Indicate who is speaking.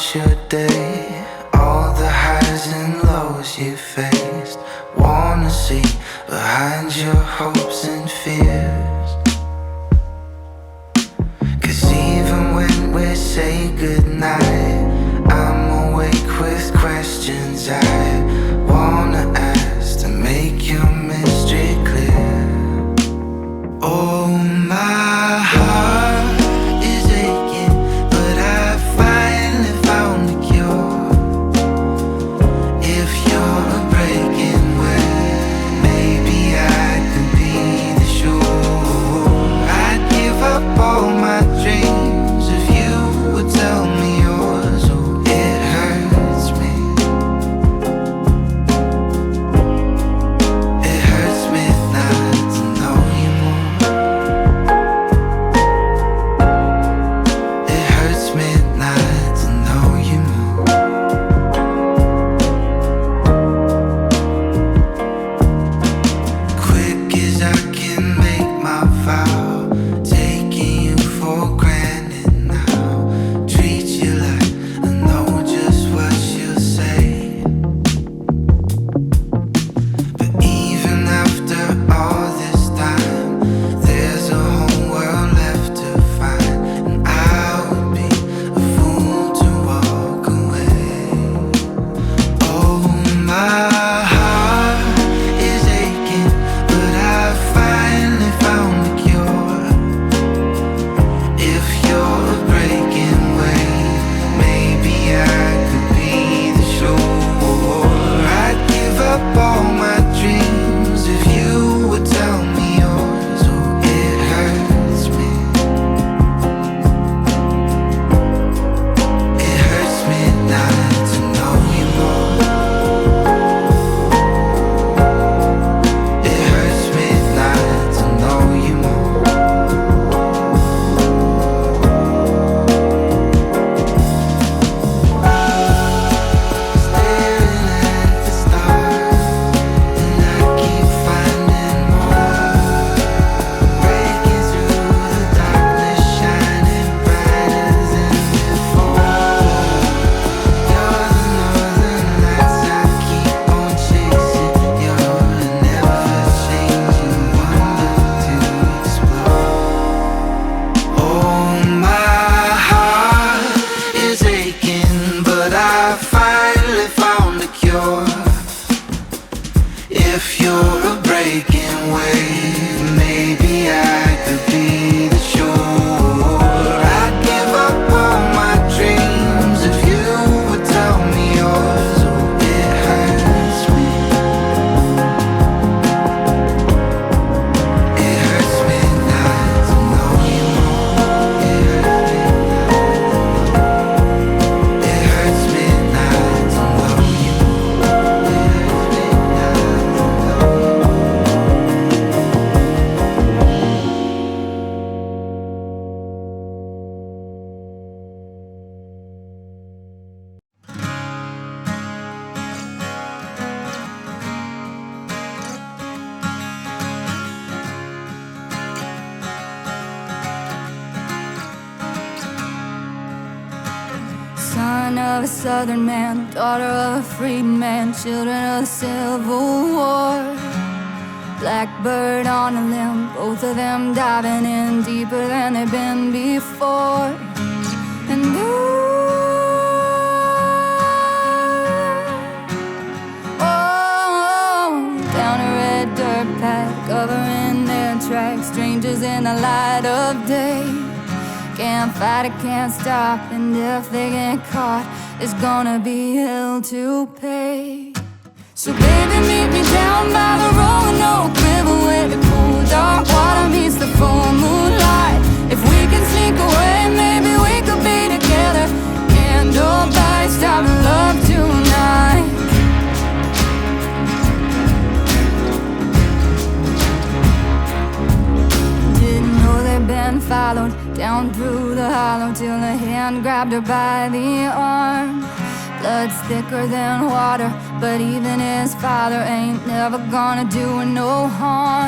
Speaker 1: about your day, all the highs and lows you faced. Wanna see behind your hopes and fears. 'Cause even when we say goodnight, I'm awake with questions I wanna ask to make your mystery clear. Oh, my heart is aching, but I finally found the cure. If you're a breaking wind, maybe I could be the shore. I'd give up all my dreams if you would tell me yours. Oh, it hurts me. It hurts me not to know you more. It hurts me not to know you more. Quick as I can make my vow, taking you for granted now. Treat you like I know just what you'll say. But even after all this time, there's a whole world left to find, and I would be a fool to walk away. Oh, my heart is aching, but I finally found the cure. If you're a breaking wave, maybe I could be the shore. I'd give up all my dreams if you would tell me yours. Oh, it hurts me. It hurts me not to know you more. It hurts me not to know you more. Staring at the stars, and I keep finding more. Breaking through the darkness, shining brighter than before. You're the northern lights I keep on chasing. You're a never-changing wonder to explore. Oh, my heart is aching, but I finally found the cure. If you're a breaking wave, maybe I could be the shore. I'd give up all my dreams if you would tell me yours. Oh, it hurts me. It hurts me not to know you more. It hurts me not to know you more. It hurts me not to know you more.
Speaker 2: Son of a southern man, daughter of a free man, children of the Civil War. Blackbird on a limb, both of them diving in deeper than they've been before. And down a red dirt path, covering their tracks, strangers in the light of day. Can't fight it, can't stop, and if they get caught, there's gonna be hell to pay. So baby, meet me down by the Roanoke River, where the cool dark water meets the full moonlight. If we can sneak away, maybe we could be together. Candlelight, stop love tonight. Didn't know they'd been followed down through the hollow till a hand grabbed her by the arm. Blood's thicker than water, but even his father ain't never gonna do her no harm.